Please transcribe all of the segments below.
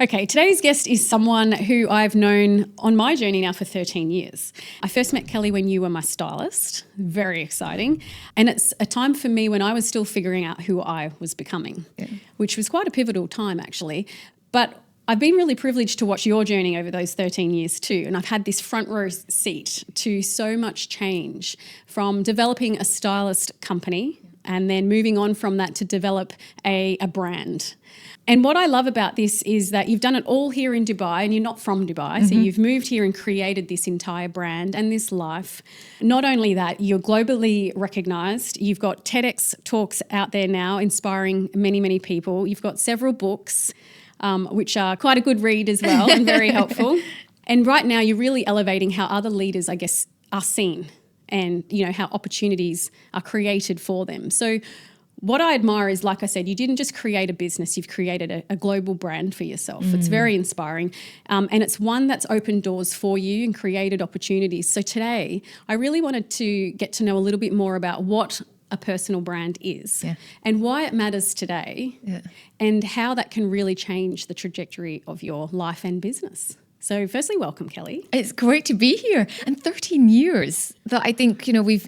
Okay, today's guest is someone who I've known on my journey now for 13 years. I first met Kelly when you were my stylist. Very exciting. And it's a time for me when I was still figuring out who I was becoming, which was quite a pivotal time actually. But I've been really privileged to watch your journey over those 13 years too. And I've had this front row seat to so much change, from developing a stylist company and then moving on from that to develop a brand. And what I love about this is that you've done it all here in Dubai, and you're not from Dubai. So you've moved here and created this entire brand and this life. Not only that, you're globally recognised. You've got TEDx talks out there now inspiring many, many people. You've got several books, which are quite a good read as well and very helpful. And right now you're really elevating how other leaders, I guess, are seen, and, you know, how opportunities are created for them. So what I admire is, like I said, you didn't just create a business, you've created a global brand for yourself. It's very inspiring. And it's one that's opened doors for you and created opportunities. So today, I really wanted to get to know a little bit more about what a personal brand is and why it matters today and how that can really change the trajectory of your life and business. So firstly, welcome, Kelly. It's great to be here. And 13 years that I think, you know, we've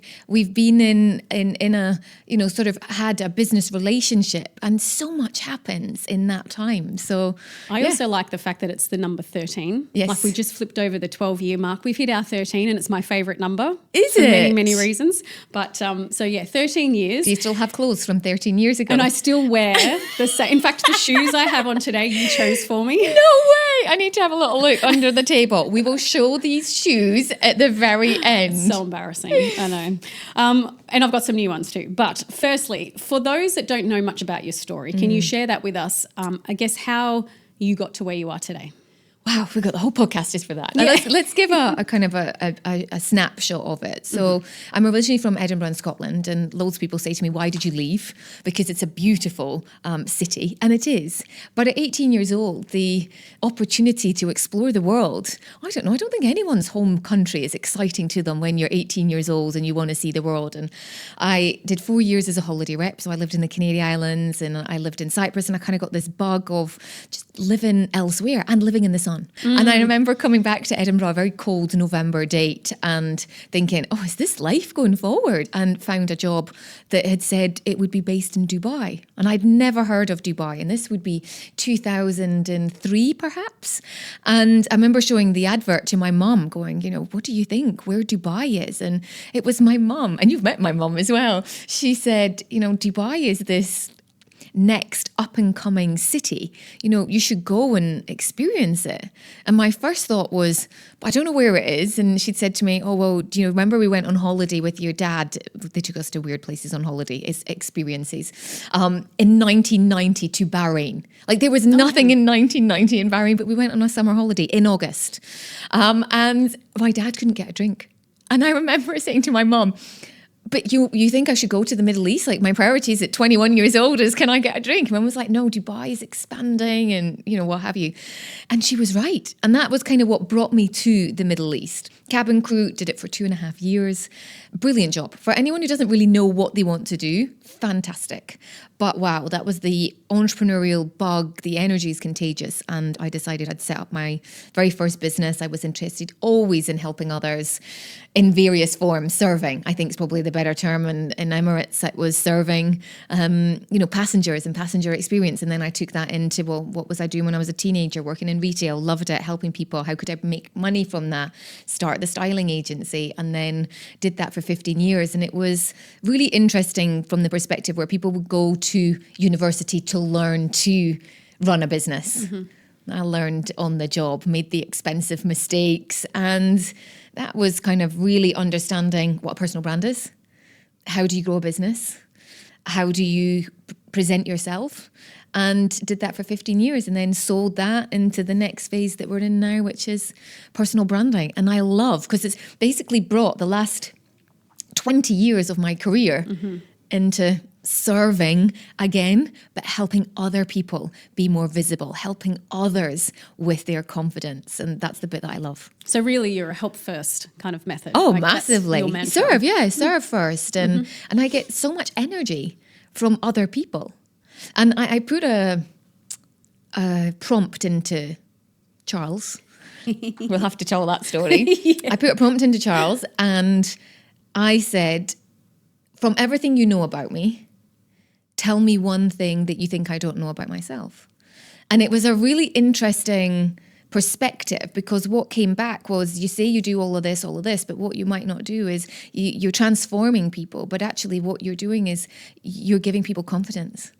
been in a, you know, sort of had a business relationship, and so much happens in that time. So I also like the fact that it's the number 13. Yes. Like we just flipped over the 12-year mark. We've hit our 13 and it's my favourite number. Is for it? many, many reasons. But 13 years. Do you still have clothes from 13 years ago? And I still wear the same. In fact, the shoes I have on today, you chose for me. No way. I need to have a little look under the table. We will show these shoes at the very end. So embarrassing. I know. And I've got some new ones too. But firstly, for those that don't know much about your story, can you share that with us? I guess how you got to where you are today. Wow, we've got the whole podcast just for that. Yeah. Let's give a kind of a snapshot of it. So I'm originally from Edinburgh in Scotland, and loads of people say to me, why did you leave? Because it's a beautiful city, and it is. But at 18 years old, the opportunity to explore the world, I don't think anyone's home country is exciting to them when you're 18 years old and you want to see the world. And I did 4 years as a holiday rep. So I lived in the Canary Islands and I lived in Cyprus, and I kind of got this bug of just living elsewhere and living in the sun. And I remember coming back to Edinburgh, a very cold November date, and thinking, oh, is this life going forward? And found a job that had said it would be based in Dubai. And I'd never heard of Dubai. And this would be 2003, perhaps. And I remember showing the advert to my mum, going, you know, what do you think where Dubai is? And it was my mum, and you've met my mum as well. She said, you know, Dubai is this next up and coming city, you know, you should go and experience it. And my first thought was, I don't know where it is. And she'd said to me, oh, well, do you remember we went on holiday with your dad? They took us to weird places on holiday, experiences, in 1990 to Bahrain. Like there was nothing in 1990 in Bahrain, but we went on a summer holiday in August. And my dad couldn't get a drink. And I remember saying to my mum, but you think I should go to the Middle East? Like my priorities at 21 years old is, can I get a drink? Mum was like, no, Dubai is expanding and, you know, what have you. And she was right. And that was kind of what brought me to the Middle East. Cabin crew, did it for 2.5 years. Brilliant job. For anyone who doesn't really know what they want to do, fantastic. But wow, that was the entrepreneurial bug. The energy is contagious. And I decided I'd set up my very first business. I was interested always in helping others in various forms. Serving, I think, is probably the better term. And in Emirates, it was serving, passengers and passenger experience. And then I took that into, well, what was I doing when I was a teenager? Working in retail, loved it, helping people. How could I make money from that? Start the styling agency, and then did that for 15 years. And it was really interesting from the perspective where people would go to university to learn to run a business. I learned on the job, made the expensive mistakes, and that was kind of really understanding what a personal brand is. How do you grow a business? How do you present yourself? And did that for 15 years and then sold that into the next phase that we're in now, which is personal branding. And I love, because it's basically brought the last 20 years of my career into serving again, but helping other people be more visible, helping others with their confidence. And that's the bit that I love. So really you're a help first kind of method. Oh, like massively. Serve first. And I get so much energy from other people. And I put a a prompt into Charles. We'll have to tell that story. Yeah. I put a prompt into Charles and I said, from everything you know about me, tell me one thing that you think I don't know about myself. And it was a really interesting perspective, because what came back was, you say you do all of this, but what you might not do is you're transforming people, but actually what you're doing is you're giving people confidence.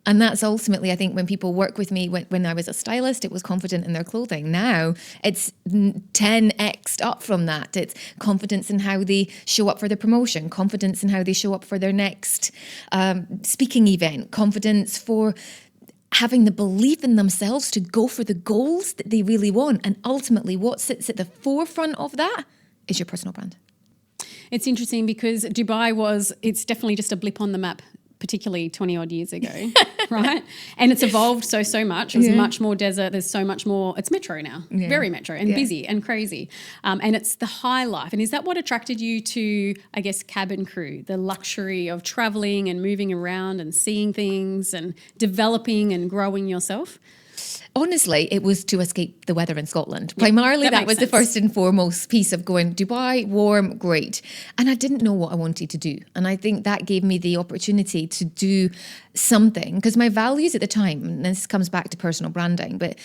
And that's ultimately, I think, when people work with me, when I was a stylist, it was confident in their clothing. Now it's 10x'd up from that. It's confidence in how they show up for their promotion, confidence in how they show up for their next speaking event, confidence for having the belief in themselves to go for the goals that they really want. And ultimately, what sits at the forefront of that is your personal brand. It's interesting because it's definitely just a blip on the map, particularly 20 odd years ago, right? And it's evolved so much. It's much more desert. There's so much more. It's metro now, very metro and busy and crazy. And it's the high life. And is that what attracted you to, I guess, cabin crew, the luxury of traveling and moving around and seeing things and developing and growing yourself? Honestly, it was to escape the weather in Scotland. Primarily, that was the first and foremost piece of going, Dubai, warm, great. And I didn't know what I wanted to do. And I think that gave me the opportunity to do something, because my values at the time, and this comes back to personal branding, but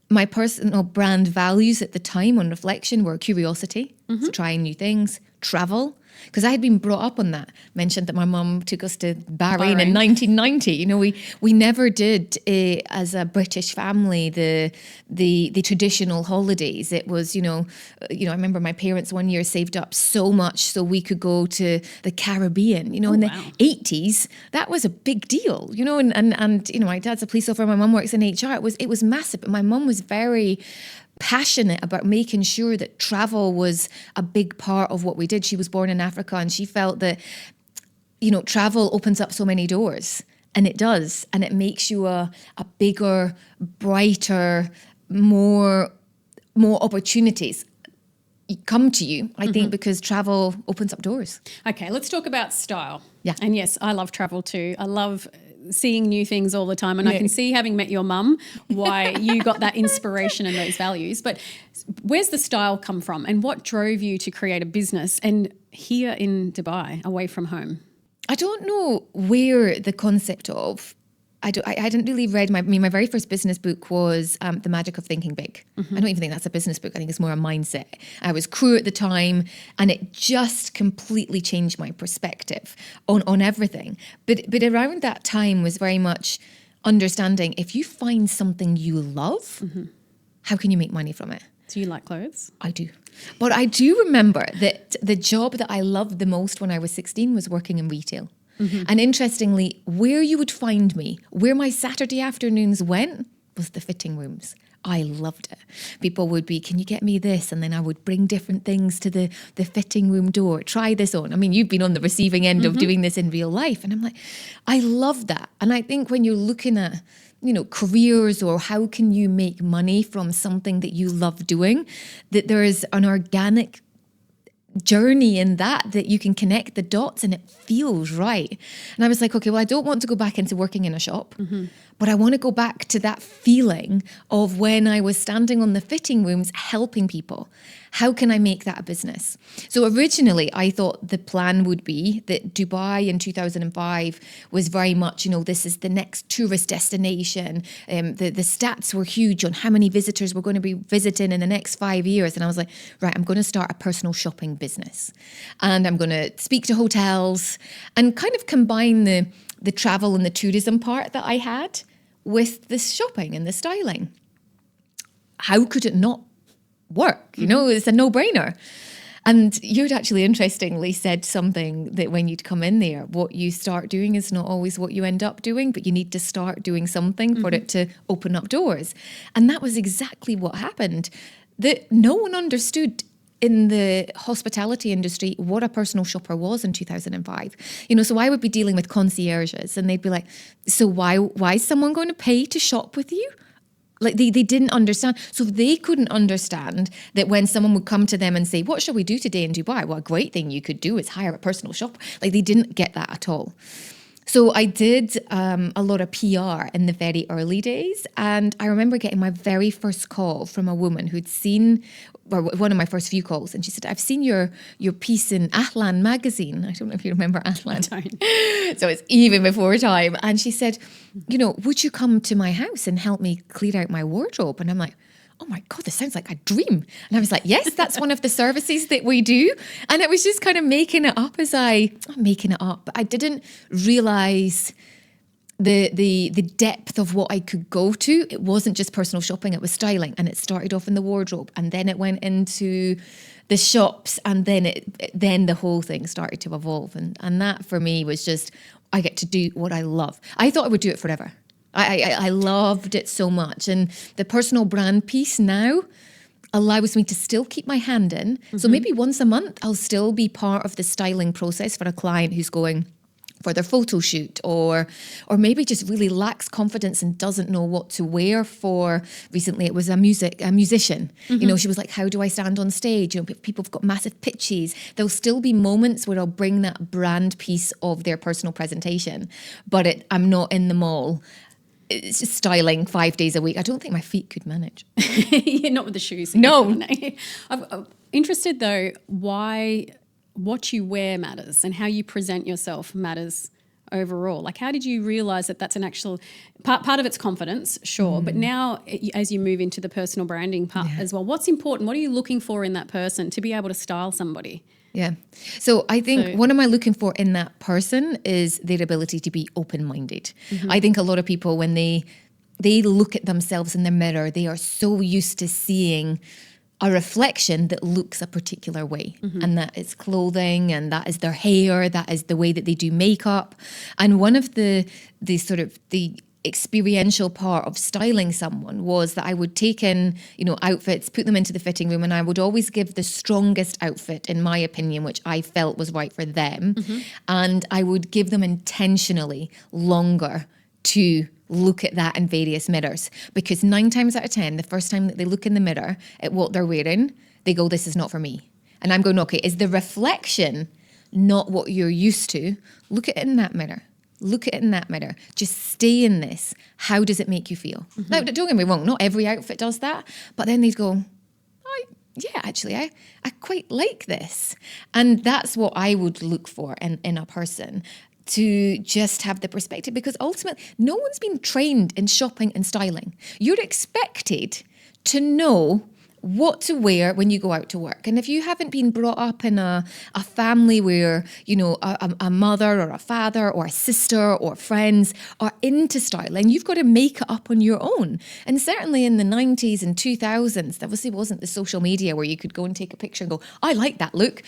my personal brand values at the time on reflection were curiosity, so trying new things, travel, because I had been brought up on that. Mentioned that my mum took us to Bahrain in 1990. You know, we never did as a British family the traditional holidays. It was, I remember my parents one year saved up so much so we could go to the Caribbean. In the 80s, that was a big deal. And my dad's a police officer, my mum works in HR. It was massive, but my mum was very passionate about making sure that travel was a big part of what we did. She was born in Africa and she felt that, travel opens up so many doors, and it does. And it makes you a bigger, brighter, more opportunities come to you, I think, because travel opens up doors. Okay, let's talk about style. Yeah. And yes, I love travel too. I love seeing new things all the time. And I can see, having met your mum, why you got that inspiration and those values. But where's the style come from, and what drove you to create a business and here in Dubai, away from home? I don't know where the concept of, I didn't really read my very first business book was The Magic of Thinking Big. I don't even think that's a business book. I think it's more a mindset. I was crew at the time, and it just completely changed my perspective on everything. But around that time was very much understanding, if you find something you love, how can you make money from it? Do you like clothes? I do. But I do remember that the job that I loved the most when I was 16 was working in retail. And interestingly, where you would find me, where my Saturday afternoons went, was the fitting rooms. I loved it. People would be, can you get me this? And then I would bring different things to the fitting room door. Try this on. I mean, you've been on the receiving end of doing this in real life. And I'm like, I love that. And I think when you're looking at, careers, or how can you make money from something that you love doing, that there is an organic journey in that you can connect the dots and it feels right. And I was like, okay, well, I don't want to go back into working in a shop, but I want to go back to that feeling of when I was standing on the fitting rooms helping people. How can I make that a business? So originally I thought the plan would be that Dubai in 2005 was very much, this is the next tourist destination. The stats were huge on how many visitors we're going to be visiting in the next 5 years. And I was like, right, I'm going to start a personal shopping business. And I'm going to speak to hotels and kind of combine the travel and the tourism part that I had with the shopping and the styling. How could it not work? It's a no-brainer. And you'd actually interestingly said something that when you'd come in there, what you start doing is not always what you end up doing, but you need to start doing something for it to open up doors. And that was exactly what happened. That no one understood in the hospitality industry what a personal shopper was in 2005. So I would be dealing with concierges and they'd be like, so why is someone going to pay to shop with you? Like they didn't understand. So they couldn't understand that when someone would come to them and say, what shall we do today in Dubai? Well, a great thing you could do is hire a personal shopper. Like they didn't get that at all. So I did a lot of PR in the very early days. And I remember getting my very first call from a woman who'd seen, or one of my first few calls. And she said, I've seen your piece in Atlan magazine. I don't know if you remember Atlan. I don't. So it's even before time. And she said, would you come to my house and help me clear out my wardrobe? And I'm like, oh my God, this sounds like a dream. And I was like, yes, that's one of the services that we do. And it was just kind of making it up but I didn't realize the depth of what I could go to. It wasn't just personal shopping, it was styling. And it started off in the wardrobe, and then it went into the shops, and then the whole thing started to evolve. And that for me was just, I get to do what I love. I thought I would do it forever. I loved it so much. And the personal brand piece now allows me to still keep my hand in. Mm-hmm. So maybe once a month, I'll still be part of the styling process for a client who's going for their photo shoot, or maybe just really lacks confidence and doesn't know what to wear for. Recently, it was a musician. Mm-hmm. She was like, how do I stand on stage? People have got massive pitches. There'll still be moments where I'll bring that brand piece of their personal presentation, but I'm not in the mall. It's just styling 5 days a week. I don't think my feet could manage. Yeah, not with the shoes. No. I'm interested though, why what you wear matters and how you present yourself matters overall. Like, how did you realize that that's an actual part of it's confidence, sure, but now as you move into the personal branding part as well, what's important? What are you looking for in that person to be able to style somebody? Yeah. So I think what am I looking for in that person is their ability to be open-minded. Mm-hmm. I think a lot of people, when they look at themselves in the mirror, they are so used to seeing a reflection that looks a particular way. Mm-hmm. And that is clothing, and that is their hair, that is the way that they do makeup. And one of the experiential part of styling someone was that I would take in, outfits, put them into the fitting room, and I would always give the strongest outfit, in my opinion, which I felt was right for them. Mm-hmm. And I would give them intentionally longer to look at that in various mirrors, because 9 times out of 10, the first time that they look in the mirror at what they're wearing, they go, this is not for me. And I'm going, okay, is the reflection not what you're used to? Look at it in that mirror. Look at it in that mirror. Just stay in this. How does it make you feel? Mm-hmm. Now, don't get me wrong, not every outfit does that, but then they'd go, I quite like this. And that's what I would look for in a person, to just have the perspective, because ultimately no one's been trained in shopping and styling. You're expected to know what to wear when you go out to work. And if you haven't been brought up in a family where, a mother or a father or a sister or friends are into styling, you've got to make it up on your own. And certainly in the 90s and 2000s, there obviously wasn't the social media where you could go and take a picture and go, I like that look.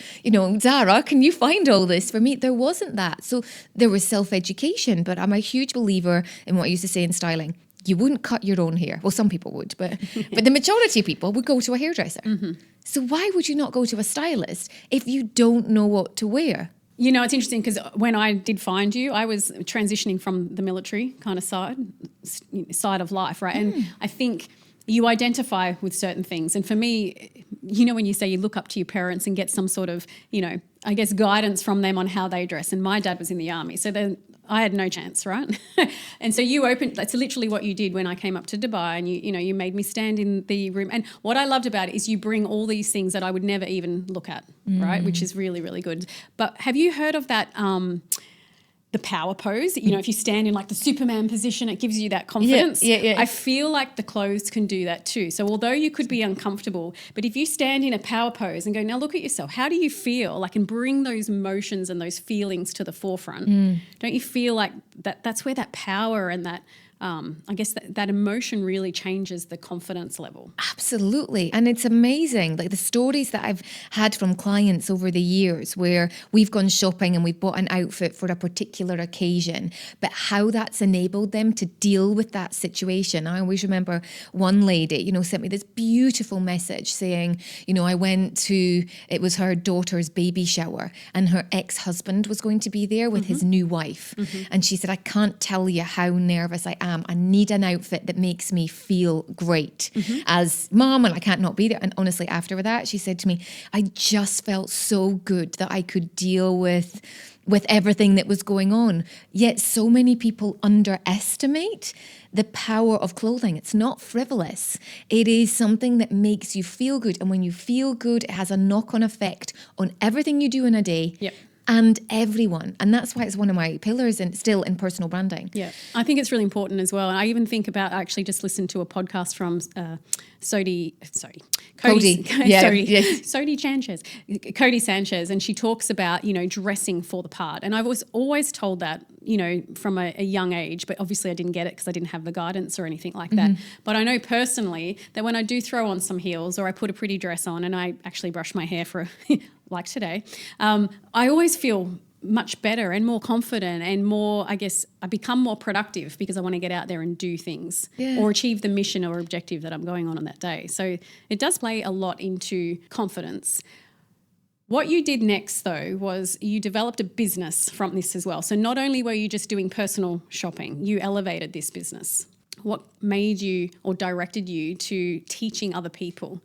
Zara, can you find all this for me? There wasn't that. So there was self-education, but I'm a huge believer in what I used to say in styling. You wouldn't cut your own hair. Well, some people would, but the majority of people would go to a hairdresser. Mm-hmm. So why would you not go to a stylist if you don't know what to wear? It's interesting, because when I did find you, I was transitioning from the military kind of side of life, right? And I think you identify with certain things. And for me, when you say you look up to your parents and get some sort of, I guess guidance from them on how they dress. And my dad was in the army, so then I had no chance, right? And so that's literally what you did when I came up to Dubai, and you made me stand in the room. And what I loved about it is you bring all these things that I would never even look at, right? Which is really, really good. But have you heard of that, the power pose? If you stand in like the Superman position, it gives you that confidence. Yeah. I feel like the clothes can do that too. So although you could be uncomfortable, but if you stand in a power pose and go, now look at yourself, how do you feel? Like, and bring those emotions and those feelings to the forefront. Don't you feel like that's where that power and that, I guess that emotion really changes the confidence level? Absolutely. And it's amazing, like the stories that I've had from clients over the years where we've gone shopping and we've bought an outfit for a particular occasion, but how that's enabled them to deal with that situation. I always remember one lady, sent me this beautiful message saying, it was her daughter's baby shower, and her ex-husband was going to be there with his new wife. Mm-hmm. And she said, I can't tell you how nervous I am. I need an outfit that makes me feel great as mom, and I can't not be there. And honestly, after that, she said to me, I just felt so good that I could deal with with everything that was going on. Yet so many people underestimate the power of clothing. It's not frivolous. It is something that makes you feel good. And when you feel good, it has a knock-on effect on everything you do in a day. Yep. And everyone. And that's why it's one of my pillars and still in personal branding. Yeah, I think it's really important as well. And I even think about, I actually just listened to a podcast from Cody Sanchez, and she talks about, dressing for the part. And I was always told that, from a young age, but obviously I didn't get it because I didn't have the guidance or anything like that. But I know personally that when I do throw on some heels or I put a pretty dress on and I actually brush my hair for like today, I always feel much better and more confident and more, I guess, I become more productive because I want to get out there and do things or achieve the mission or objective that I'm going on that day. So it does play a lot into confidence. What you did next, though, was you developed a business from this as well. So not only were you just doing personal shopping, you elevated this business. What made you or directed you to teaching other people?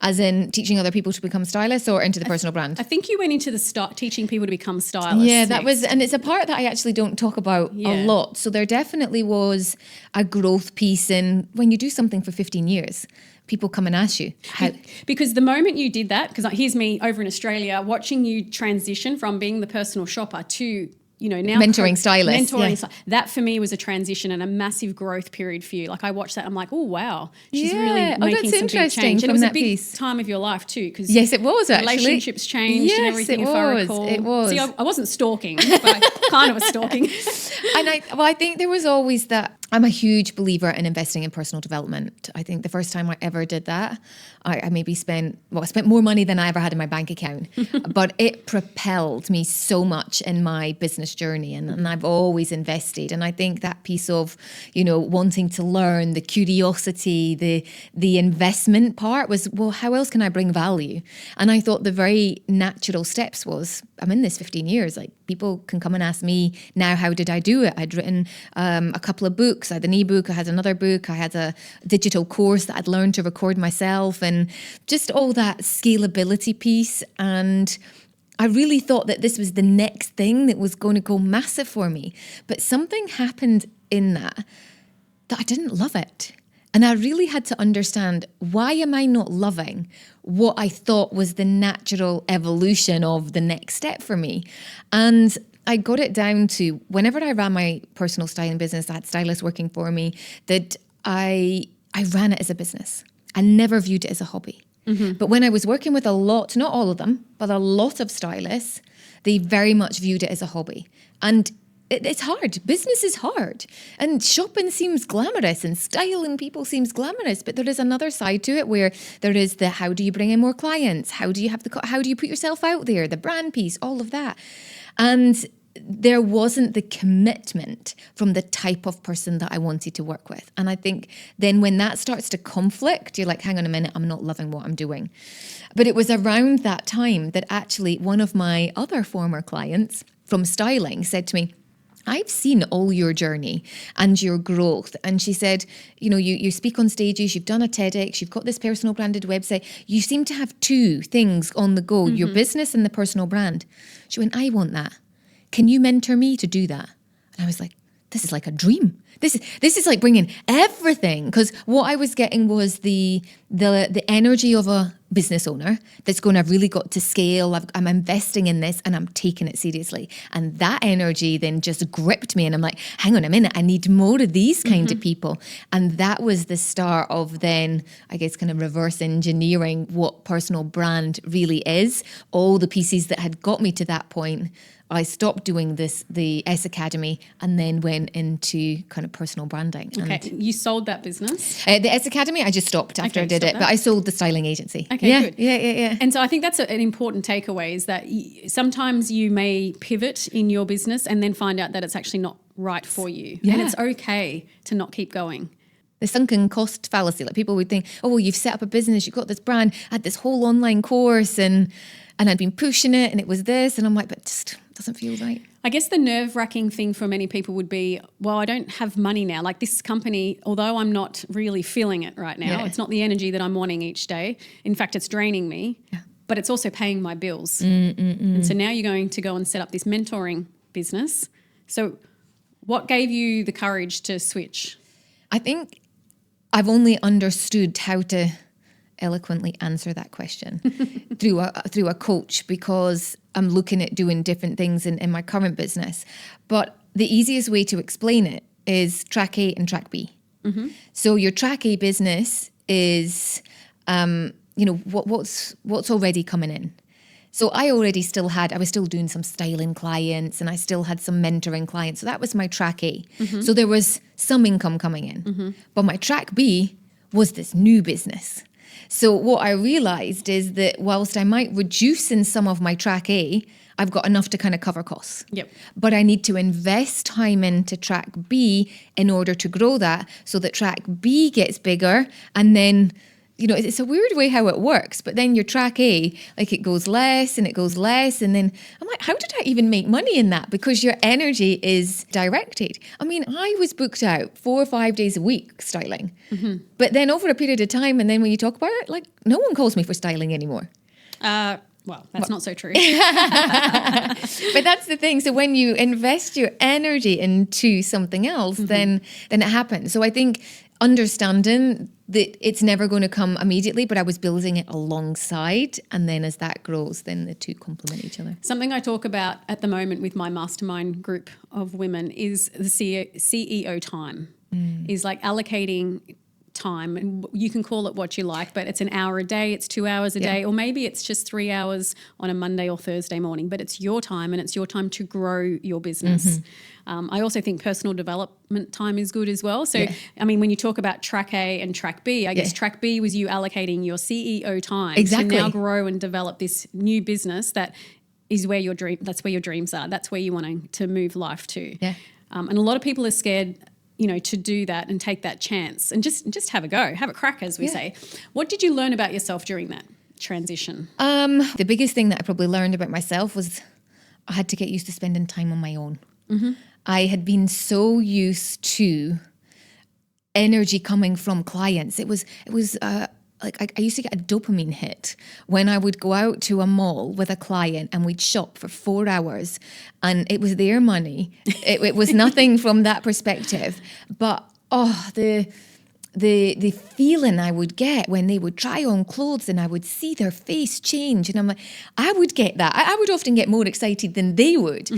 As in teaching other people to become stylists or into the personal brand? I think you went into the teaching people to become stylists. Yeah, that was, and it's a part that I actually don't talk about a lot. So there definitely was a growth piece in when you do something for 15 years. People come and ask you how. Because the moment you did that, because here's me over in Australia watching you transition from being the personal shopper to now mentoring stylists. That for me was a transition and a massive growth period for you. Like I watched that, I'm like, oh wow, she's really making some big change. And it was a big time of your life too, because yes, it was actually. Relationships changed and everything. If I recall, it was. See, I wasn't stalking, but I kind of was stalking. And I think there was always that. I'm a huge believer in investing in personal development. I think the first time I ever did that, I maybe spent more money than I ever had in my bank account, but it propelled me so much in my business journey, and I've always invested. And I think that piece of, wanting to learn, the curiosity, the investment part was, well, how else can I bring value? And I thought the very natural steps was, I'm in this 15 years, like people can come and ask me now, how did I do it? I'd written a couple of books. I had an ebook, I had another book, I had a digital course that I'd learned to record myself, and just all that scalability piece. And I really thought that this was the next thing that was going to go massive for me. But something happened in that I didn't love it. And I really had to understand, why am I not loving what I thought was the natural evolution of the next step for me? And I got it down to, whenever I ran my personal styling business, I had stylists working for me, that I ran it as a business. I never viewed it as a hobby. But when I was working with a lot, not all of them, but a lot of stylists, they very much viewed it as a hobby. And it's hard. Business is hard. And shopping seems glamorous and styling people seems glamorous. But there is another side to it where there is the, how do you bring in more clients? How do you put yourself out there? The brand piece, all of that. And there wasn't the commitment from the type of person that I wanted to work with. And I think then when that starts to conflict, you're like, hang on a minute, I'm not loving what I'm doing. But it was around that time that actually one of my other former clients from styling said to me, I've seen all your journey and your growth. And she said, you speak on stages, you've done a TEDx, you've got this personal branded website. You seem to have two things on the go, your business and the personal brand. She went, I want that. Can you mentor me to do that? And I was like, this is like a dream. This is like bringing everything, because what I was getting was the energy of a business owner that's going to really got to scale. I'm investing in this and I'm taking it seriously. And that energy then just gripped me, and I'm like, hang on a minute, I need more of these kind of people. And that was the start of then, I guess, kind of reverse engineering what personal brand really is. All the pieces that had got me to that point, I stopped doing the S Academy, and then went into kind of personal branding. Okay, and you sold that business? The S Academy, I just stopped after I did it, but I sold the styling agency. Okay, good. Yeah. And so I think that's an important takeaway, is that sometimes you may pivot in your business and then find out that it's actually not right for you. Yeah. And it's okay to not keep going. The sunken cost fallacy. Like people would think, oh, well, you've set up a business, you've got this brand, I had this whole online course and I'd been pushing it and it was this. And I'm like, but it just doesn't feel right. I guess the nerve-wracking thing for many people would be, well, I don't have money now. Like this company, although I'm not really feeling it right now, it's not the energy that I'm wanting each day. In fact, it's draining me. Yeah. but it's also paying my bills. And so now you're going to go and set up this mentoring business. So what gave you the courage to switch? I think I've only understood how to eloquently answer that question through a coach, because I'm looking at doing different things in my current business. But the easiest way to explain it is track A and track B. So your track A business is, what's already coming in. So I was still doing some styling clients, and I still had some mentoring clients. So that was my track A. So there was some income coming in. But my track B was this new business. So what I realized is that whilst I might reduce in some of my track A, I've got enough to kind of cover costs. Yep. But I need to invest time into track B in order to grow that, so that track B gets bigger, and then, it's a weird way how it works, but then your track A, like, it goes less and it goes less. And then I'm like, how did I even make money in that? Because your energy is directed. I mean, I was booked out 4 or 5 days a week styling, but then over a period of time, and then when you talk about it, like, no one calls me for styling anymore. Well, that's not so true. But that's the thing. So when you invest your energy into something else, then it happens. So I think understanding that it's never going to come immediately, but I was building it alongside. And then as that grows, then the two complement each other. Something I talk about at the moment with my mastermind group of women is the CEO time, is like allocating time, and you can call it what you like, but it's an hour a day, it's 2 hours a day, or maybe it's just 3 hours on a Monday or Thursday morning, but it's your time, and it's your time to grow your business. I also think personal development time is good as well. So, I mean, when you talk about track A and track B, I guess track B was you allocating your CEO time to now grow and develop this new business that is where your dreams are. That's where you want to move life to. And a lot of people are scared, to do that and take that chance and just have a go, have a crack, as we say. What did you learn about yourself during that transition? The biggest thing that I probably learned about myself was I had to get used to spending time on my own. I had been so used to energy coming from clients. It was like I used to get a dopamine hit when I would go out to a mall with a client and we'd shop for 4 hours, and it was their money. It was nothing from that perspective, but the feeling I would get when they would try on clothes and I would see their face change, and I'm like, I would get that. I would often get more excited than they would.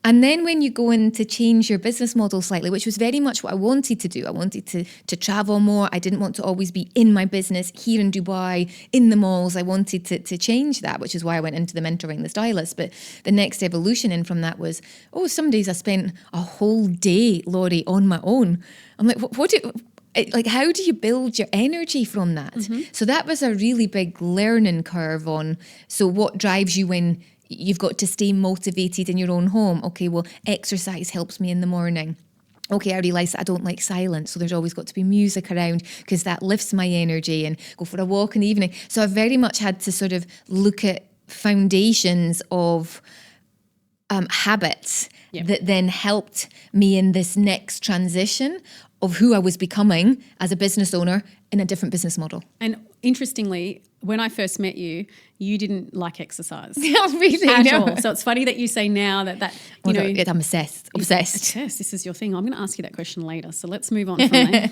And then when you go in to change your business model slightly, which was very much what I wanted to do, I wanted to travel more. I didn't want to always be in my business here in Dubai, in the malls. I wanted to change that, which is why I went into the mentoring, the stylist. But the next evolution in from that was, some days I spent a whole day, Laurie, on my own. I'm like, how do you build your energy from that? So that was a really big learning curve on, so what drives you when you've got to stay motivated in your own home? Okay, well, exercise helps me in the morning. Okay, I realise that I don't like silence, so there's always got to be music around because that lifts my energy, and go for a walk in the evening. So I very much had to sort of look at foundations of habits that then helped me in this next transition of who I was becoming as a business owner in a different business model. And interestingly, when I first met you, you didn't like exercise. Really? At all. So it's funny that you say now that I'm obsessed. This is your thing. I'm going to ask you that question later. So let's move on from there.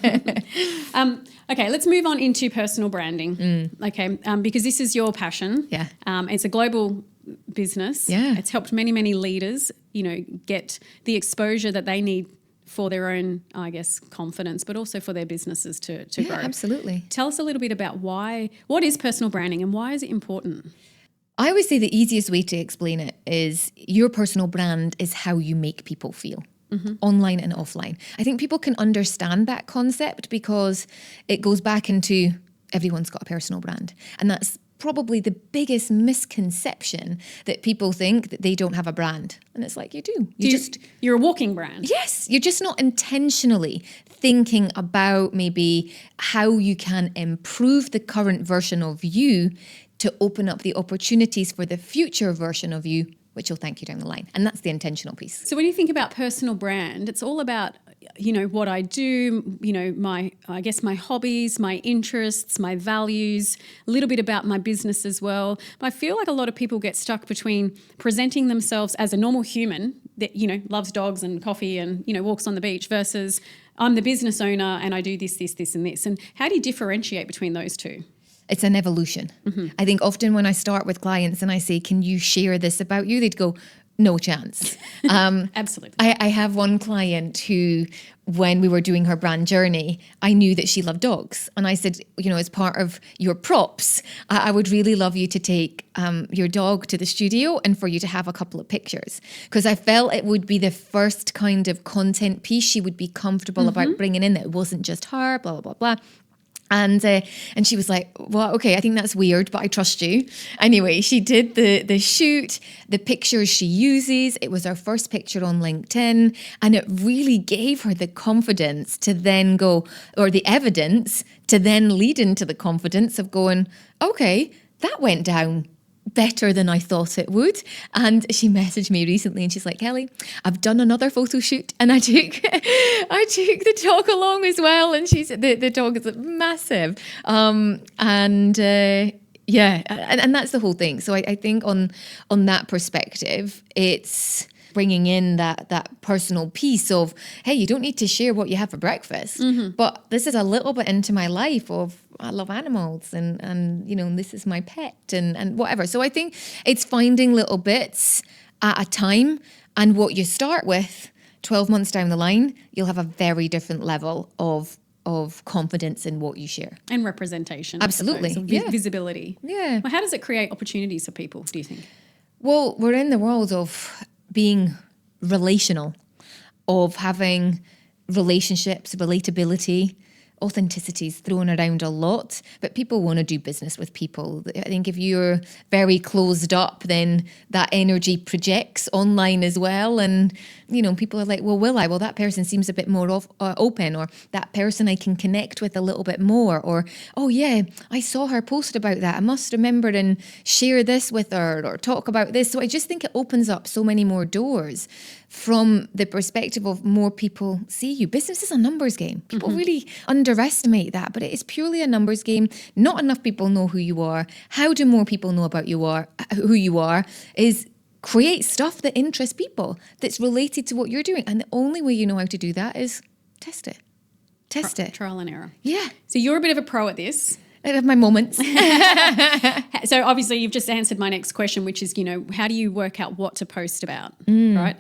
Okay, let's move on into personal branding. Okay, because this is your passion. Yeah. It's a global business. Yeah. It's helped many, many leaders, get the exposure that they need for their own, I guess, confidence, but also for their businesses to grow. Absolutely. Tell us a little bit about what is personal branding and why is it important? I always say the easiest way to explain it is your personal brand is how you make people feel. Online and offline. I think people can understand that concept because it goes back into everyone's got a personal brand. And that's probably the biggest misconception, that people think that they don't have a brand. And it's like, you do. You're a walking brand. Yes. You're just not intentionally thinking about maybe how you can improve the current version of you to open up the opportunities for the future version of you, which will thank you down the line. And that's the intentional piece. So when you think about personal brand, it's all about what I do, my hobbies, my interests, my values, a little bit about my business as well. But I feel like a lot of people get stuck between presenting themselves as a normal human that, loves dogs and coffee and, walks on the beach versus I'm the business owner and I do this, this, this, and this. And how do you differentiate between those two? It's an evolution. I think often when I start with clients and I say, can you share this about you? They'd go, no chance. Absolutely. I have one client who, when we were doing her brand journey, I knew that she loved dogs. And I said, as part of your props, I would really love you to take your dog to the studio and for you to have a couple of pictures. Because I felt it would be the first kind of content piece she would be comfortable about bringing in, that it wasn't just her, blah, blah, blah, blah. And she was like, well, okay, I think that's weird, but I trust you. Anyway, she did the shoot, the pictures she uses. It was her first picture on LinkedIn. And it really gave her the confidence to then go, or the evidence to then lead into the confidence of going, okay, that went down better than I thought it would. And she messaged me recently and she's like, Kelly, I've done another photo shoot and I took the dog along as well. And she said the dog is massive. And that's the whole thing. So I think on that perspective, it's bringing in that personal piece of, hey, you don't need to share what you have for breakfast, but this is a little bit into my life of, I love animals and this is my pet and whatever. So I think it's finding little bits at a time, and what you start with 12 months down the line, you'll have a very different level of confidence in what you share. And representation. Absolutely. Visibility. Yeah. Well, how does it create opportunities for people, do you think? Well, we're in the world of being relational, of having relationships, relatability. Authenticity is thrown around a lot, but people want to do business with people. I think if you're very closed up, then that energy projects online as well. And, people are like, well, will I? Well, that person seems a bit more open, or that person I can connect with a little bit more. Or, oh yeah, I saw her post about that. I must remember and share this with her or talk about this. So I just think it opens up so many more doors from the perspective of more people see you. Business is a numbers game. People really underestimate that, but it is purely a numbers game. Not enough people know who you are. How do more people know about who you are is create stuff that interests people, that's related to what you're doing. And the only way you know how to do that is test it. Trial and error. Yeah. So you're a bit of a pro at this. I have my moments. So obviously you've just answered my next question, which is, how do you work out what to post about, right?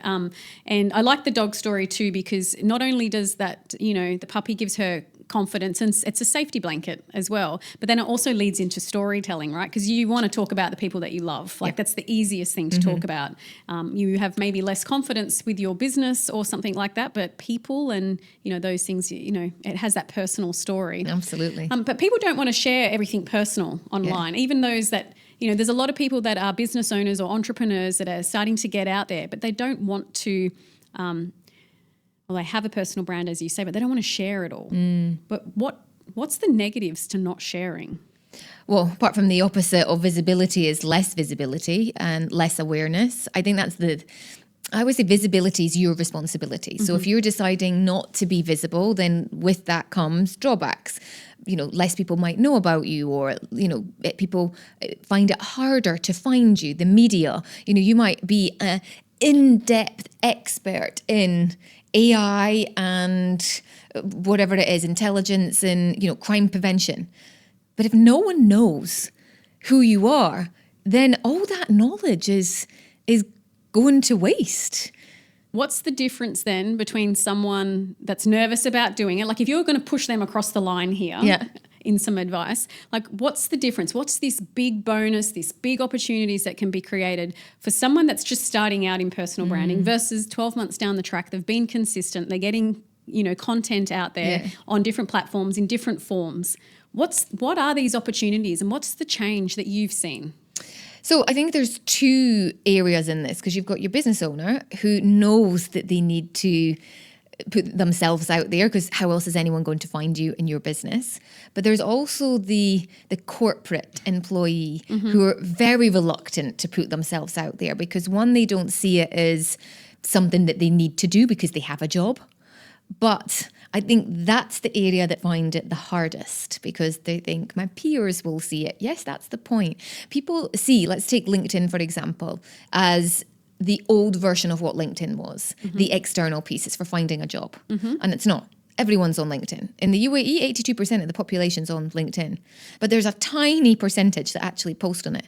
And I like the dog story too, because not only does that, the puppy gives her confidence and it's a safety blanket as well, but then it also leads into storytelling, right? Because you want to talk about the people that you love. Like that's the easiest thing to talk about. You have maybe less confidence with your business or something like that, but people and, those things, it has that personal story. Absolutely. But people don't want to share everything personal online, even those that, there's a lot of people that are business owners or entrepreneurs that are starting to get out there, but they don't want to, they have a personal brand, as you say, but they don't want to share it all. But what's the negatives to not sharing? Well, apart from the opposite of visibility is less visibility and less awareness. I think I always say visibility is your responsibility. So if you're deciding not to be visible, then with that comes drawbacks. Less people might know about you, or, people find it harder to find you. The media, you might be an in-depth expert in AI and whatever it is, intelligence and, crime prevention. But if no one knows who you are, then all that knowledge is going to waste. What's the difference then between someone that's nervous about doing it? Like if you're going to push them across the line here in some advice, like what's the difference? What's this big bonus, these big opportunities that can be created for someone that's just starting out in personal branding versus 12 months down the track, they've been consistent, they're getting, content out there on different platforms in different forms. What are these opportunities and what's the change that you've seen? So I think there's two areas in this, because you've got your business owner who knows that they need to put themselves out there, because how else is anyone going to find you in your business? But there's also the corporate employee who are very reluctant to put themselves out there because, one, they don't see it as something that they need to do because they have a job. But I think that's the area that find it the hardest because they think my peers will see it. Yes, that's the point. People see, let's take LinkedIn, for example, as the old version of what LinkedIn was, the external pieces for finding a job. And it's not. Everyone's on LinkedIn. In the UAE, 82% of the population's on LinkedIn. But there's a tiny percentage that actually post on it.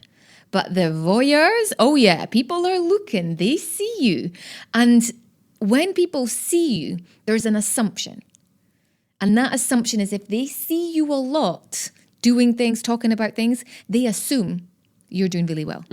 But the voyeurs, oh yeah, people are looking, they see you. And when people see you, there's an assumption. And that assumption is if they see you a lot doing things, talking about things, they assume you're doing really well.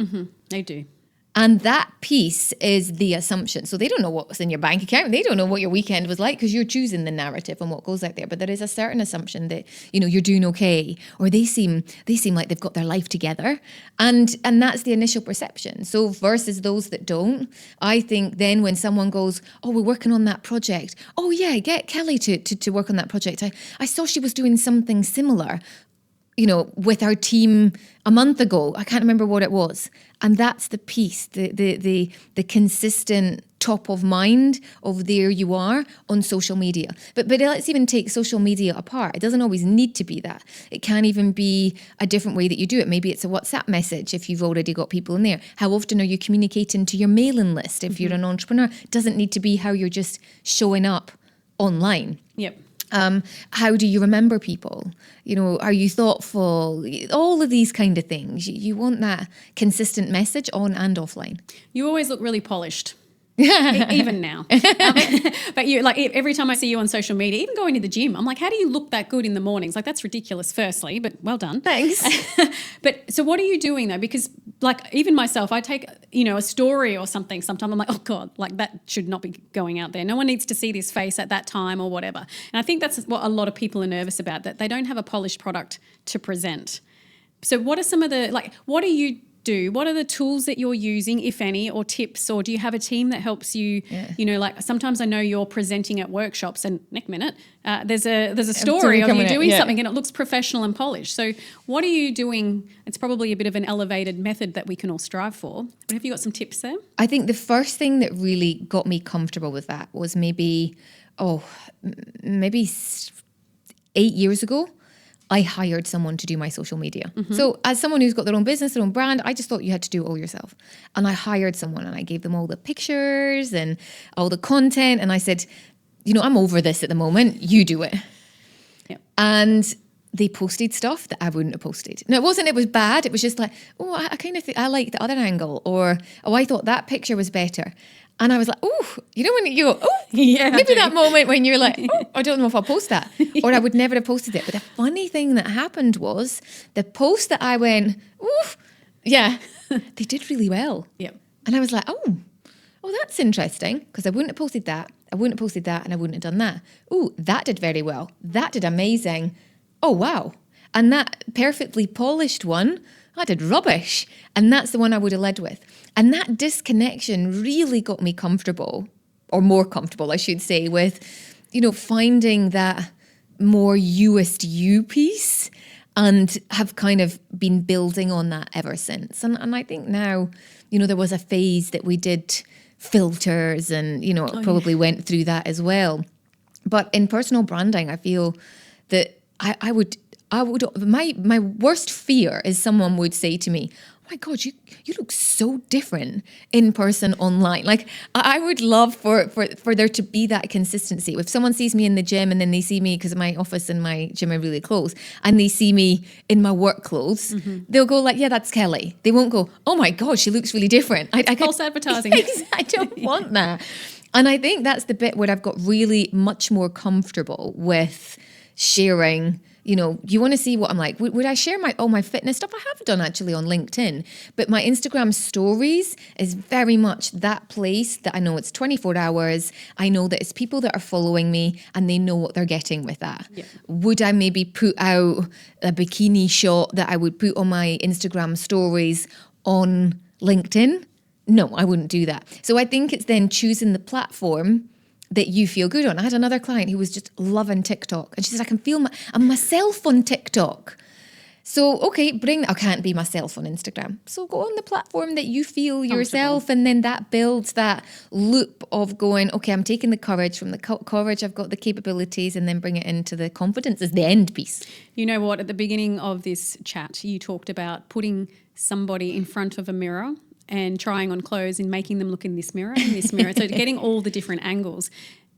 They do. And that piece is the assumption. So they don't know what's in your bank account. They don't know what your weekend was like because you're choosing the narrative and what goes out there. But there is a certain assumption that, you're doing okay, or they seem like they've got their life together. And that's the initial perception. So versus those that don't, I think then when someone goes, oh, we're working on that project. Oh yeah, get Kelly to work on that project. I saw she was doing something similar, with our team a month ago. I can't remember what it was. And that's the piece, the consistent top of mind of there you are on social media. But let's even take social media apart. It doesn't always need to be that. It can even be a different way that you do it. Maybe it's a WhatsApp message if you've already got people in there. How often are you communicating to your mailing list if you're an entrepreneur? It doesn't need to be how you're just showing up online. Yep. How do you remember people? Are you thoughtful? All of these kind of things. You want that consistent message on and offline. You always look really polished. Even now. But you, like, every time I see you on social media, even going to the gym, I'm like, how do you look that good in the mornings? Like, that's ridiculous, firstly, but well done. Thanks. But so what are you doing though? Because like even myself, I take, a story or something. Sometimes I'm like, oh God, like that should not be going out there. No one needs to see this face at that time or whatever. And I think that's what a lot of people are nervous about, that they don't have a polished product to present. So what are some of the, what do you do? What are the tools that you're using, if any, or tips, or do you have a team that helps you? Yeah. Sometimes I know you're presenting at workshops and next minute there's a story of you doing something and it looks professional and polished. So what are you doing? It's probably a bit of an elevated method that we can all strive for. But have you got some tips there? I think the first thing that really got me comfortable with that was maybe 8 years ago. I hired someone to do my social media. So as someone who's got their own business, their own brand, I just thought you had to do it all yourself. And I hired someone and I gave them all the pictures and all the content. And I said, I'm over this at the moment. You do it. Yep. And they posted stuff that I wouldn't have posted. No, it was bad. It was just like, oh, I kind of think I like the other angle, or, oh, I thought that picture was better. And I was like, oh, when you go, oh, yeah, maybe that moment when you're like, oh, I don't know if I'll post that. Yeah. Or I would never have posted it. But the funny thing that happened was the post that I went, oh, yeah, they did really well. Yep. And I was like, oh, that's interesting, because I wouldn't have posted that. I wouldn't have posted that, and I wouldn't have done that. Oh, that did very well. That did amazing. Oh, wow. And that perfectly polished one, I did rubbish. And that's the one I would have led with. And that disconnection really got me comfortable, or more comfortable, I should say, with, finding that more youest you piece, and have kind of been building on that ever since. And I think now, there was a phase that we did filters and, probably went through that as well. But in personal branding, I feel that I would, my worst fear is someone would say to me, oh my God, you look so different in person online. Like, I would love for there to be that consistency. If someone sees me in the gym and then they see me, because my office and my gym are really close, and they see me in my work clothes, they'll go like, yeah, that's Kelly. They won't go, oh my God, she looks really different. False advertising. I don't want that. And I think that's the bit where I've got really much more comfortable with sharing. You want to see what I'm like. Would I share all my fitness stuff? I have done actually on LinkedIn, but my Instagram stories is very much that place that I know it's 24 hours. I know that it's people that are following me and they know what they're getting with that. Yeah. Would I maybe put out a bikini shot that I would put on my Instagram stories on LinkedIn? No, I wouldn't do that. So I think it's then choosing the platform that you feel good on. I had another client who was just loving TikTok, and she says, I can feel I'm myself on TikTok. So, okay, I can't be myself on Instagram. So go on the platform that you feel yourself. And then that builds that loop of going, okay, I'm taking the courage. From the courage, I've got the capabilities, and then bring it into the confidence as the end piece. You know what? At the beginning of this chat, you talked about putting somebody in front of a mirror and trying on clothes and making them look in this mirror, So getting all the different angles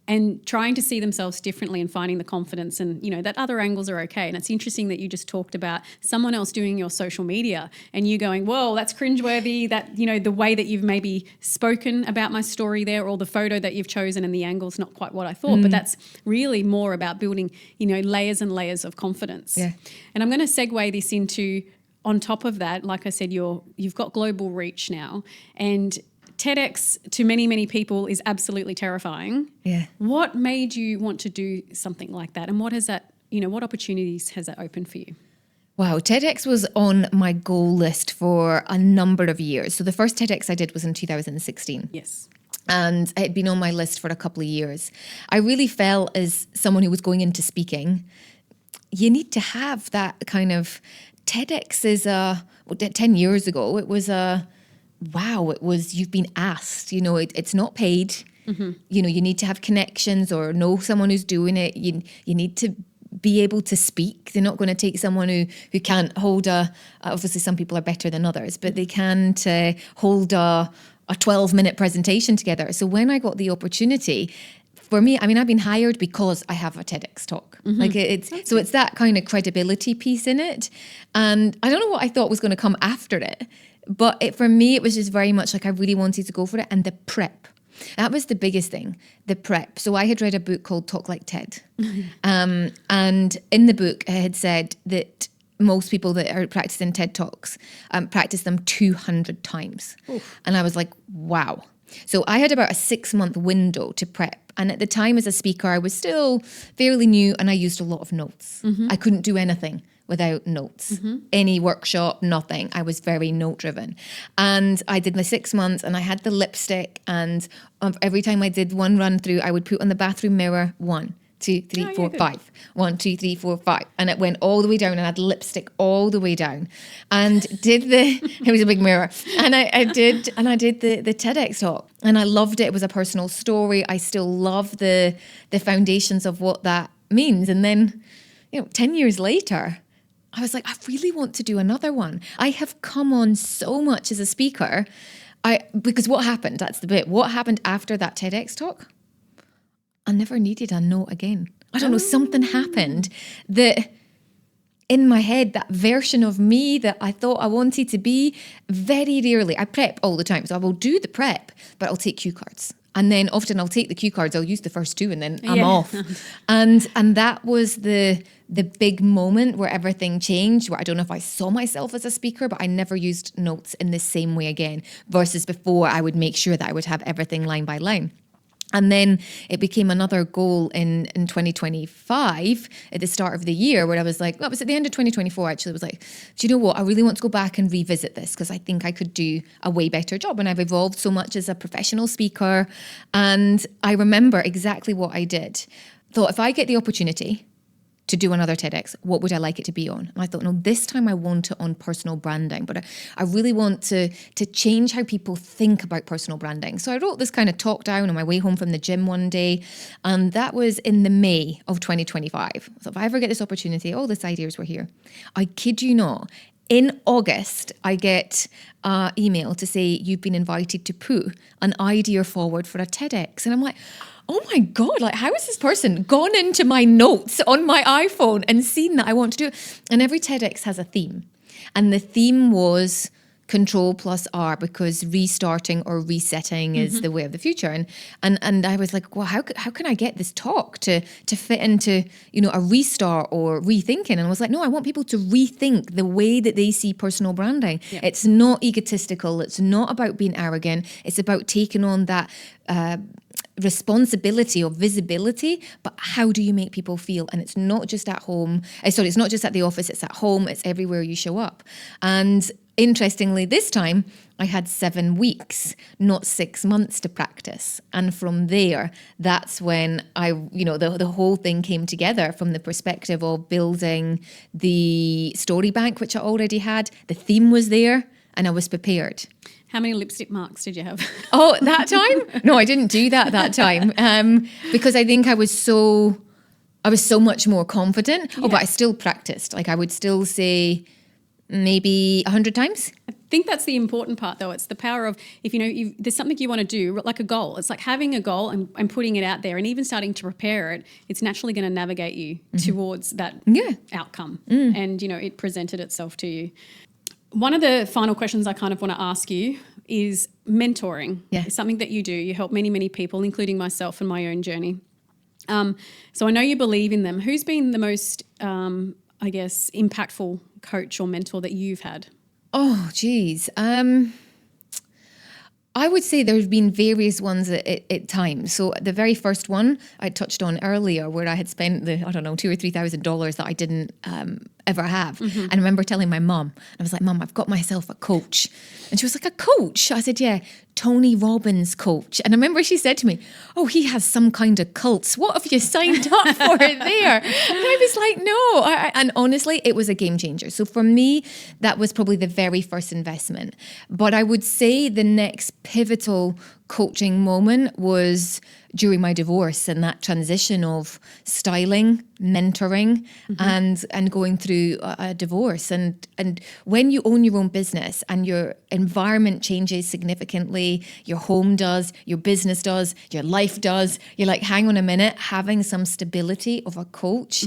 and trying to see themselves differently and finding the confidence and, that other angles are okay. And it's interesting that you just talked about someone else doing your social media and you going, whoa, that's cringeworthy, that, the way that you've maybe spoken about my story there, or the photo that you've chosen and the angle's not quite what I thought. But that's really more about building, layers and layers of confidence. Yeah. And I'm going to segue this into, on top of that, like I said, you've got global reach now, and TEDx to many, many people is absolutely terrifying. Yeah. What made you want to do something like that? And what has that, what opportunities has that opened for you? Wow, TEDx was on my goal list for a number of years. So the first TEDx I did was in 2016. Yes. And it had been on my list for a couple of years. I really felt, as someone who was going into speaking, you need to have that kind of, TEDx is 10 years ago, it was you've been asked, it's not paid. Mm-hmm. You need to have connections or know someone who's doing it. You need to be able to speak. They're not going to take someone who can't hold obviously some people are better than others, but they can't hold a 12-minute presentation together. So when I got the opportunity, for me, I've been hired because I have a TEDx talk. Mm-hmm. It's that kind of credibility piece in it. And I don't know what I thought was going to come after it. But for me, it was just very much like I really wanted to go for it. And the prep, that was the biggest thing, the prep. So I had read a book called Talk Like TED. And in the book, it had said that most people that are practicing TED Talks practice them 200 times. Oof. And I was like, wow. So I had about a 6-month window to prep. And at the time as a speaker, I was still fairly new and I used a lot of notes. Mm-hmm. I couldn't do anything without notes, any workshop, nothing. I was very note driven. And I did my 6 months and I had the lipstick, and every time I did one run through, I would put on the bathroom mirror 1, 2, 3, 4, 5. 1, 2, 3, 4, 5. And it went all the way down and I had lipstick all the way down. And it was a big mirror. And I did the TEDx talk. And I loved it. It was a personal story. I still love the foundations of what that means. And then, 10 years later, I was like, I really want to do another one. I have come on so much as a speaker. Because what happened? That's the bit. What happened after that TEDx talk? I never needed a note again. I don't know, something happened that in my head, that version of me that I thought I wanted to be, very rarely. I prep all the time. So I will do the prep, but I'll take cue cards. And then often I'll take the cue cards, I'll use the first 2 and then I'm off. And that was the big moment where everything changed, where I don't know if I saw myself as a speaker, but I never used notes in the same way again, versus before I would make sure that I would have everything line by line. And then it became another goal in 2025 at the start of the year, where I was like, well, it was at the end of 2024 actually. I was like, do you know what? I really want to go back and revisit this because I think I could do a way better job. And I've evolved so much as a professional speaker. And I remember exactly what I did. Thought, if I get the opportunity to do another TEDx, what would I like it to be on? And I thought, no, this time I want it on personal branding, but I really want to change how people think about personal branding. So I wrote this kind of talk down on my way home from the gym one day, and that was in the May of 2025. So if I ever get this opportunity, all these ideas were here. I kid you not. In August, I get an email to say you've been invited to put an idea forward for a TEDx. And I'm like, oh my God, like how has this person gone into my notes on my iPhone and seen that I want to do it? And every TEDx has a theme. And the theme was Control plus R, because restarting or resetting is the way of the future. And I was like, well, how can I get this talk to fit into, a restart or rethinking? And I was like, no, I want people to rethink the way that they see personal branding. Yep. It's not egotistical. It's not about being arrogant. It's about taking on that responsibility of visibility, but how do you make people feel? And it's not just at home. It's not just at the office, it's at home, it's everywhere you show up. And interestingly, this time I had 7 weeks, not 6 months to practice. And from there, that's when the whole thing came together from the perspective of building the story bank, which I already had. The theme was there and I was prepared. How many lipstick marks did you have? Oh, that time? No, I didn't do that time because I think I was so much more confident. Yeah. Oh, but I still practiced. Like I would still say maybe 100 times. I think that's the important part, though. It's the power of, if there's something you want to do, like a goal. It's like having a goal and putting it out there and even starting to prepare it. It's naturally going to navigate you towards that outcome. And, it presented itself to you. One of the final questions I kind of want to ask you is mentoring. Yeah. It's something that you do. You help many, many people, including myself and my own journey. So I know you believe in them. Who's been the most, impactful coach or mentor that you've had? Oh, geez. I would say there's been various ones at times. So the very first one I touched on earlier, where I had spent $2,000 or $3,000 that I didn't ever have. And I remember telling my mum, I was like, Mum, I've got myself a coach. And she was like, a coach? I said, yeah, Tony Robbins coach. And I remember she said to me, oh, he has some kind of cults. What have you signed up for there? And I was like, no. And honestly, it was a game changer. So for me, that was probably the very first investment. But I would say the next pivotal coaching moment was during my divorce and that transition of styling, mentoring, and going through a divorce. And when you own your own business and your environment changes significantly, your home does, your business does, your life does, you're like, hang on a minute, having some stability of a coach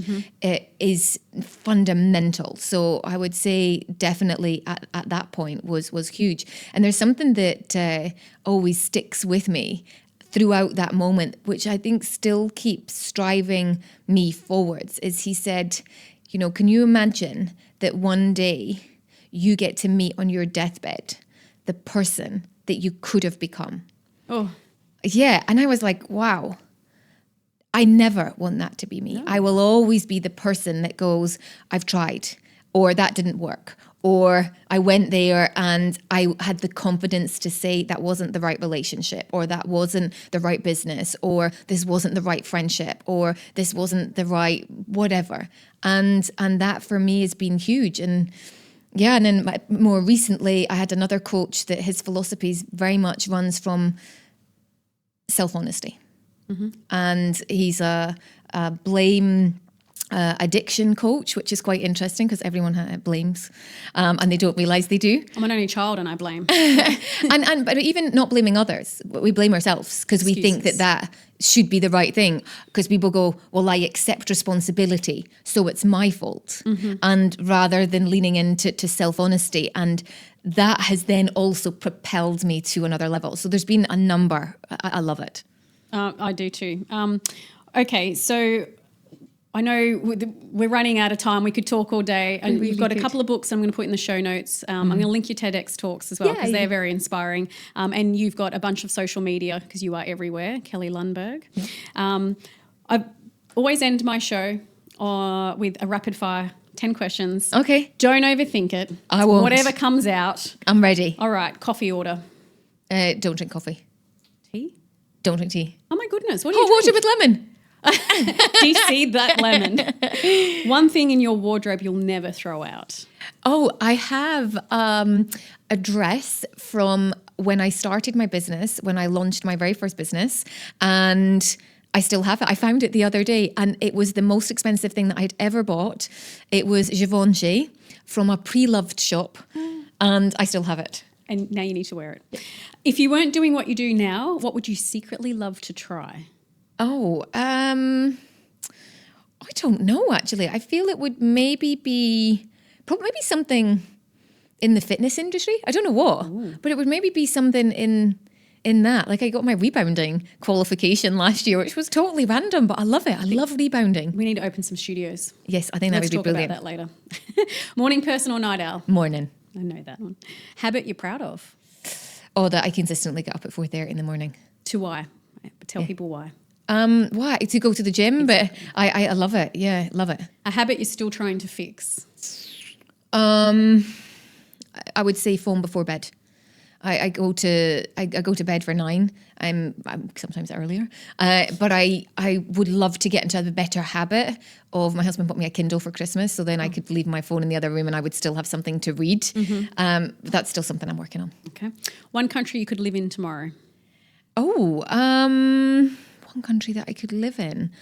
is fundamental. So I would say definitely at that point was huge. And there's something that always sticks with me throughout that moment, which I think still keeps driving me forwards, is he said, can you imagine that one day you get to meet on your deathbed the person that you could have become? Oh. Yeah. And I was like, wow, I never want that to be me. No. I will always be the person that goes, I've tried, or that didn't work, or I went there and I had the confidence to say that wasn't the right relationship, or that wasn't the right business, or this wasn't the right friendship, or this wasn't the right whatever. And that for me has been huge. And yeah, and then more recently, I had another coach that his philosophies very much runs from self-honesty. And he's a blame addiction coach, which is quite interesting because everyone blames and they don't realise they do. I'm an only child and I blame. But even not blaming others, we blame ourselves because we think that should be the right thing, because people go, well, I accept responsibility, so it's my fault. And rather than leaning into self-honesty, and that has then also propelled me to another level. So there's been a number. I love it. I do too. Okay, so I know we're running out of time. We could talk all day. And you've got a couple of books I'm going to put in the show notes. I'm going to link your TEDx talks as well because they're very inspiring. And you've got a bunch of social media because you are everywhere, Kelly Lundberg. I always end my show with a rapid fire 10 questions. Okay. Don't overthink it. I won't. Whatever comes out. I'm ready. All right. Coffee order. Don't drink coffee. Tea? Don't drink tea. Oh my goodness. What do you drink? Water with lemon. De-seed that lemon. One thing in your wardrobe you'll never throw out. Oh, I have a dress from when I started my business, when I launched my very first business, and I still have it. I found it the other day and it was the most expensive thing that I'd ever bought. It was Givenchy from a pre-loved shop and I still have it. And now you need to wear it. Yep. If you weren't doing what you do now, what would you secretly love to try? Oh, I don't know, actually. I feel it would maybe something in the fitness industry. I don't know what, but it would maybe be something in that. Like I got my rebounding qualification last year, which was totally random, but I love it. I love rebounding. We need to open some studios. Yes, I think that would be brilliant. Let's talk about that later. Morning person or night owl? Morning. I know that one. Habit you're proud of? Oh, that I consistently get up at 4:30 in the morning. To why? Tell people why. Why? To go to the gym, exactly. But I love it. Yeah, love it. A habit you're still trying to fix? I would say phone before bed. I go to bed for 9. I'm sometimes earlier, but I would love to get into a better habit of, my husband bought me a Kindle for Christmas, so then I could leave my phone in the other room and I would still have something to read. That's still something I'm working on. Okay. One country you could live in tomorrow. Oh, one country that I could live in.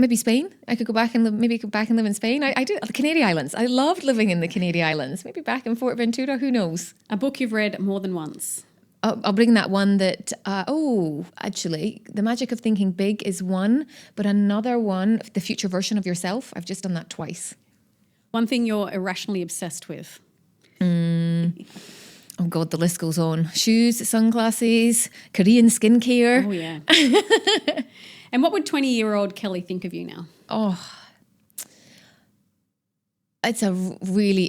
Maybe Spain. I could go back and live in Spain. I do. The Canary Islands. I loved living in the Canary Islands. Maybe back in Fuerteventura. Who knows? A book you've read more than once. I'll bring that one that, actually, The Magic of Thinking Big is one, but another one, The Future Version of Yourself. I've just done that twice. One thing you're irrationally obsessed with. Oh God, the list goes on. Shoes, sunglasses, Korean skincare. Oh yeah. And what would 20-year-old Kelly think of you now? Oh, it's a really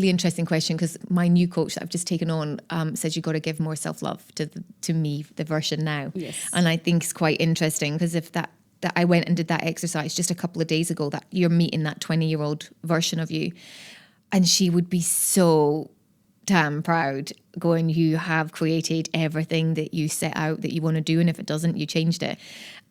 interesting question, because my new coach that I've just taken on says you've got to give more self-love to me, the version now. Yes. And I think it's quite interesting, because if that I went and did that exercise just a couple of days ago, that you're meeting that 20-year-old version of you, and she would be so damn proud, going, you have created everything that you set out that you want to do, and if it doesn't, you changed it.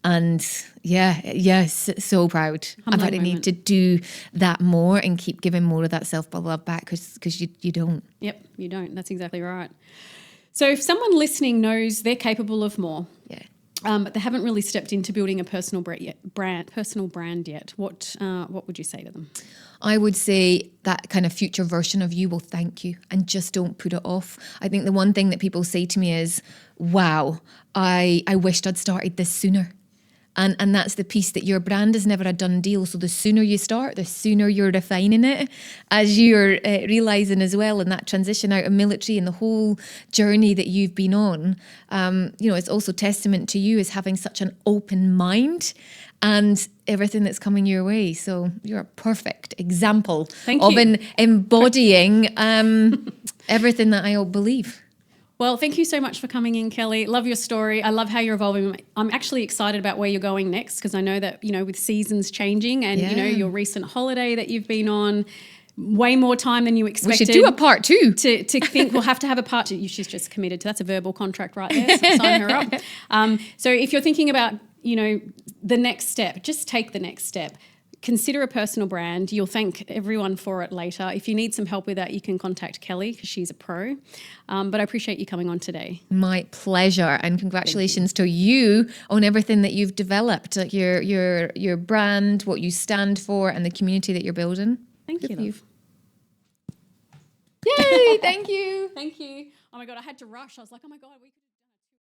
And yes, so proud. I need to do that more and keep giving more of that self-love back, because you don't. Yep, you don't. That's exactly right. So if someone listening knows they're capable of more, but they haven't really stepped into building a personal brand yet, what would you say to them? I would say that kind of future version of you will thank you, and just don't put it off. I think the one thing that people say to me is, wow, I wished I'd started this sooner. And that's the piece, that your brand is never a done deal. So the sooner you start, the sooner you're refining it, as you're realising as well, in that transition out of military and the whole journey that you've been on. It's also testament to you as having such an open mind and everything that's coming your way. So you're a perfect example of embodying everything that I believe. Well, thank you so much for coming in, Kelly. Love your story. I love how you're evolving. I'm actually excited about where you're going next, because I know that, with seasons changing and, your recent holiday that you've been on, way more time than you expected. We should do a part 2. To think we'll have to have a part 2. She's just committed to. That's a verbal contract right there. So sign her up. So if you're thinking about, the next step, just take the next step. Consider a personal brand. You'll thank everyone for it later. If you need some help with that, you can contact Kelly, because she's a pro. But I appreciate you coming on today. My pleasure, and congratulations to you on everything that you've developed, like your brand, what you stand for, and the community that you're building. Thank you, love. Yay! Thank you. Thank you. Oh my God, I had to rush. I was like, oh my God, we could.